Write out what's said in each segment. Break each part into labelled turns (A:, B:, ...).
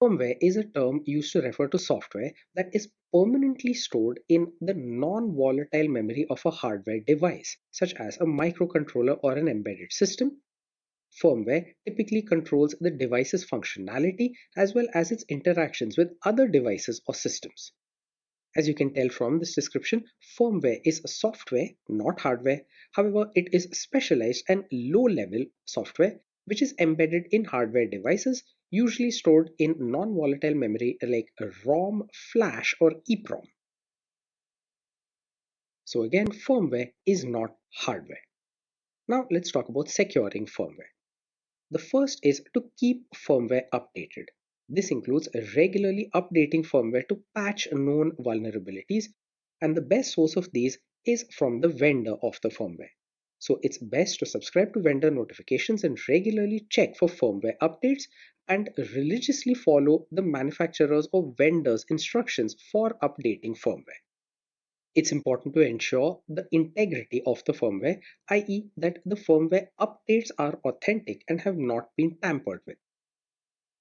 A: Firmware is a term used to refer to software that is permanently stored in the non-volatile memory of a hardware device, such as a microcontroller or an embedded system. Firmware typically controls the device's functionality as well as its interactions with other devices or systems. As you can tell from this description, firmware is software, not hardware. However, it is specialized and low-level software which is embedded in hardware devices, usually stored in non-volatile memory like ROM, flash, or EEPROM. So again, firmware is not hardware. Now let's talk about securing firmware. The first is to keep firmware updated. This includes regularly updating firmware to patch known vulnerabilities, and the best source of these is from the vendor of the firmware. So it's best to subscribe to vendor notifications and regularly check for firmware updates and religiously follow the manufacturer's or vendor's instructions for updating firmware. It's important to ensure the integrity of the firmware, i.e., that the firmware updates are authentic and have not been tampered with.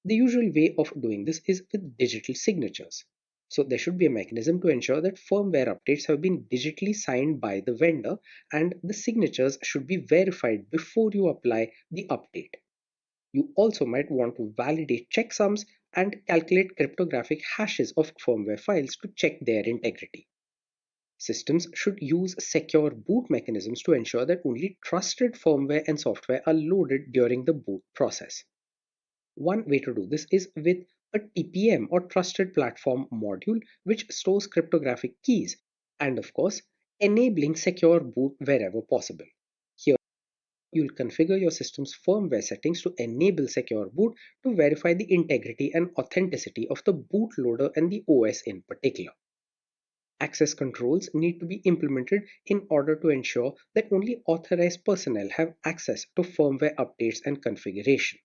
A: The usual way of doing this is with digital signatures. So there should be a mechanism to ensure that firmware updates have been digitally signed by the vendor and the signatures should be verified before you apply the update. You also might want to validate checksums and calculate cryptographic hashes of firmware files to check their integrity. Systems should use secure boot mechanisms to ensure that only trusted firmware and software are loaded during the boot process. One way to do this is with a TPM or Trusted Platform module, which stores cryptographic keys and, of course, enabling secure boot wherever possible. Here, you'll configure your system's firmware settings to enable secure boot to verify the integrity and authenticity of the bootloader and the OS in particular. Access controls need to be implemented in order to ensure that only authorized personnel have access to firmware updates and configuration.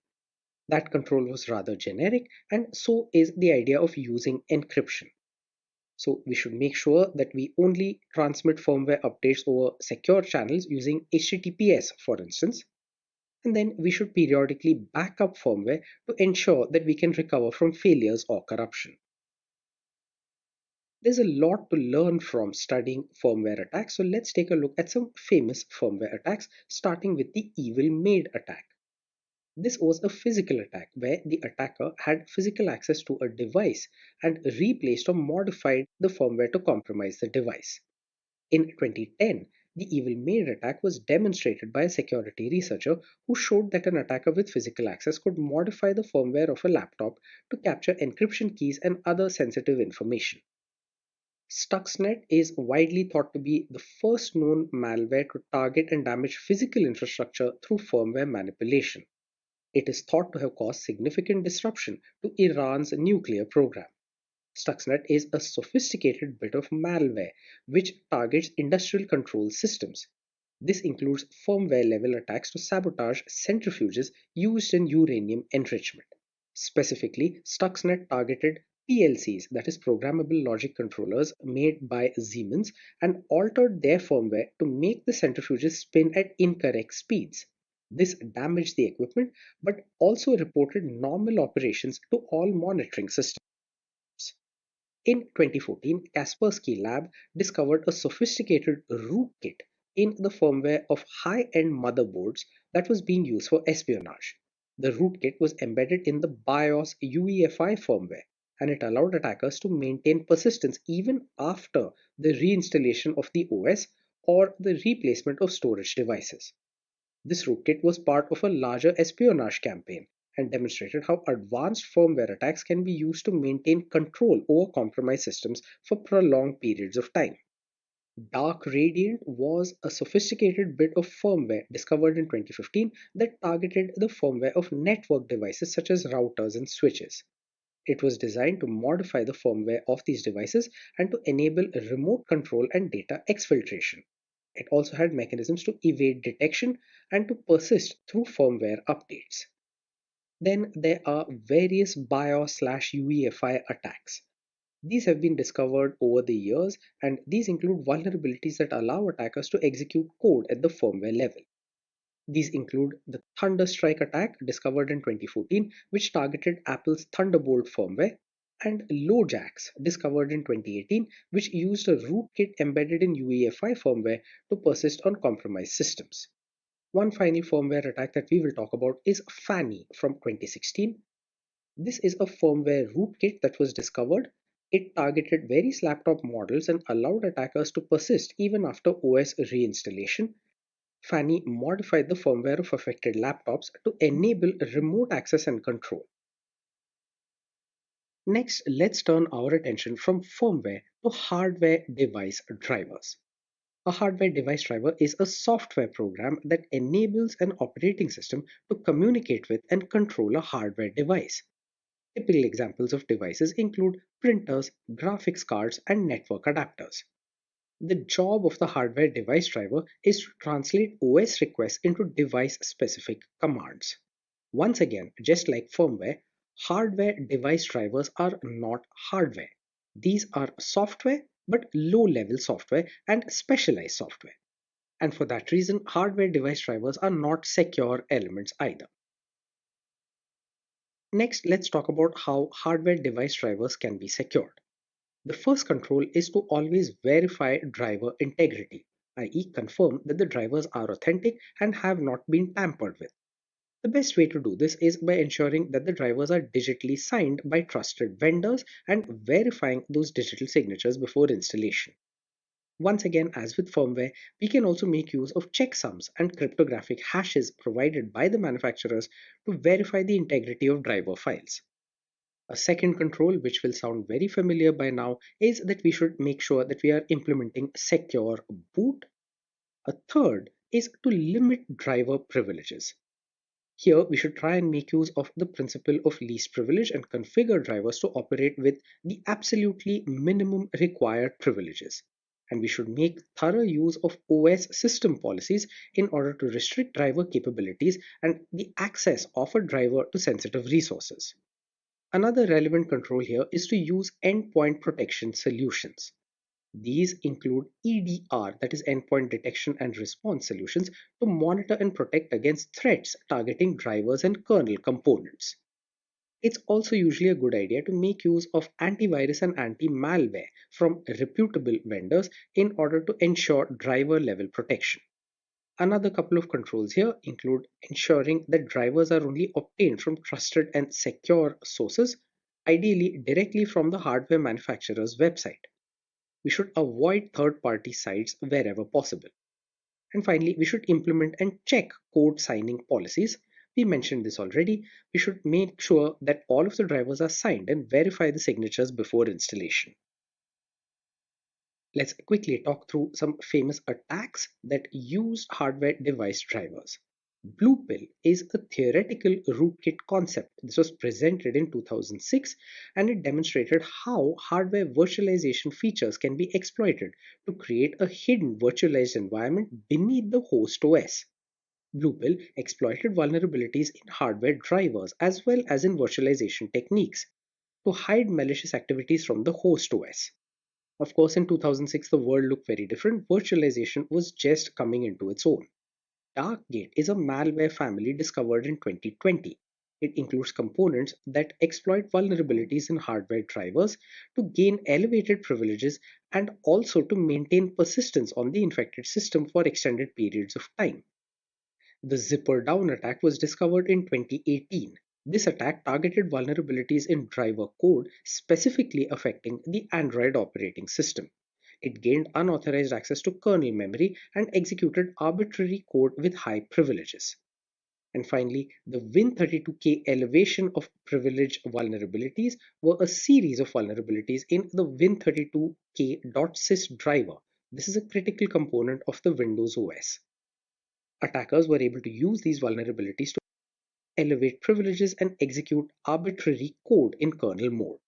A: That control was rather generic, and so is the idea of using encryption. So we should make sure that we only transmit firmware updates over secure channels using HTTPS, for instance. And then we should periodically back up firmware to ensure that we can recover from failures or corruption. There's a lot to learn from studying firmware attacks, so let's take a look at some famous firmware attacks, starting with the Evil Maid attack. This was a physical attack where the attacker had physical access to a device and replaced or modified the firmware to compromise the device. In 2010, the Evil Maid attack was demonstrated by a security researcher who showed that an attacker with physical access could modify the firmware of a laptop to capture encryption keys and other sensitive information. Stuxnet is widely thought to be the first known malware to target and damage physical infrastructure through firmware manipulation. It is thought to have caused significant disruption to Iran's nuclear program. Stuxnet is a sophisticated bit of malware which targets industrial control systems. This includes firmware level attacks to sabotage centrifuges used in uranium enrichment. Specifically, Stuxnet targeted PLCs, that is programmable logic controllers made by Siemens, and altered their firmware to make the centrifuges spin at incorrect speeds. This damaged the equipment but also reported normal operations to all monitoring systems. In 2014, Kaspersky Lab discovered a sophisticated rootkit in the firmware of high-end motherboards that was being used for espionage. The rootkit was embedded in the BIOS UEFI firmware, and it allowed attackers to maintain persistence even after the reinstallation of the OS or the replacement of storage devices. This rootkit was part of a larger espionage campaign and demonstrated how advanced firmware attacks can be used to maintain control over compromised systems for prolonged periods of time. Dark Radiant was a sophisticated bit of firmware discovered in 2015 that targeted the firmware of network devices such as routers and switches. It was designed to modify the firmware of these devices and to enable remote control and data exfiltration. It also had mechanisms to evade detection and to persist through firmware updates. Then there are various BIOS/UEFI attacks. These have been discovered over the years, and these include vulnerabilities that allow attackers to execute code at the firmware level. These include the Thunderstrike attack discovered in 2014, which targeted Apple's Thunderbolt firmware, and LoJax discovered in 2018, which used a rootkit embedded in UEFI firmware to persist on compromised systems. One final firmware attack that we will talk about is Fanny from 2016. This is a firmware rootkit that was discovered. It targeted various laptop models and allowed attackers to persist even after OS reinstallation. Fanny modified the firmware of affected laptops to enable remote access and control. Next, let's turn our attention from firmware to hardware device drivers. A hardware device driver is a software program that enables an operating system to communicate with and control a hardware device. Typical examples of devices include printers, graphics cards, and network adapters. The job of the hardware device driver is to translate OS requests into device-specific commands. Once again, just like firmware, hardware device drivers are not hardware. These are software, but low-level software and specialized software. And for that reason, hardware device drivers are not secure elements either. Next, let's talk about how hardware device drivers can be secured. The first control is to always verify driver integrity, i.e. confirm that the drivers are authentic and have not been tampered with. The best way to do this is by ensuring that the drivers are digitally signed by trusted vendors and verifying those digital signatures before installation. Once again, as with firmware, we can also make use of checksums and cryptographic hashes provided by the manufacturers to verify the integrity of driver files. A second control, which will sound very familiar by now, is that we should make sure that we are implementing secure boot. A third is to limit driver privileges. Here, we should try and make use of the principle of least privilege and configure drivers to operate with the absolutely minimum required privileges. And we should make thorough use of OS system policies in order to restrict driver capabilities and the access of a driver to sensitive resources. Another relevant control here is to use endpoint protection solutions. These include EDR, that is endpoint detection and response solutions, to monitor and protect against threats targeting drivers and kernel components. It's also usually a good idea to make use of antivirus and anti-malware from reputable vendors in order to ensure driver level protection. Another couple of controls here include ensuring that drivers are only obtained from trusted and secure sources, ideally directly from the hardware manufacturer's website. We should avoid third-party sites wherever possible. And finally, we should implement and check code signing policies. We mentioned this already. We should make sure that all of the drivers are signed and verify the signatures before installation. Let's quickly talk through some famous attacks that used hardware device drivers. Blue Pill is a theoretical rootkit concept. This was presented in 2006 and it demonstrated how hardware virtualization features can be exploited to create a hidden virtualized environment beneath the host OS. Blue Pill exploited vulnerabilities in hardware drivers as well as in virtualization techniques to hide malicious activities from the host OS. Of course, in 2006, the world looked very different. Virtualization was just coming into its own. Darkgate is a malware family discovered in 2020. It includes components that exploit vulnerabilities in hardware drivers to gain elevated privileges and also to maintain persistence on the infected system for extended periods of time. The Zipper Down attack was discovered in 2018. This attack targeted vulnerabilities in driver code, specifically affecting the Android operating system. It gained unauthorized access to kernel memory and executed arbitrary code with high privileges. And finally, the Win32k elevation of privilege vulnerabilities were a series of vulnerabilities in the Win32k.sys driver. This is a critical component of the Windows OS. Attackers were able to use these vulnerabilities to elevate privileges and execute arbitrary code in kernel mode.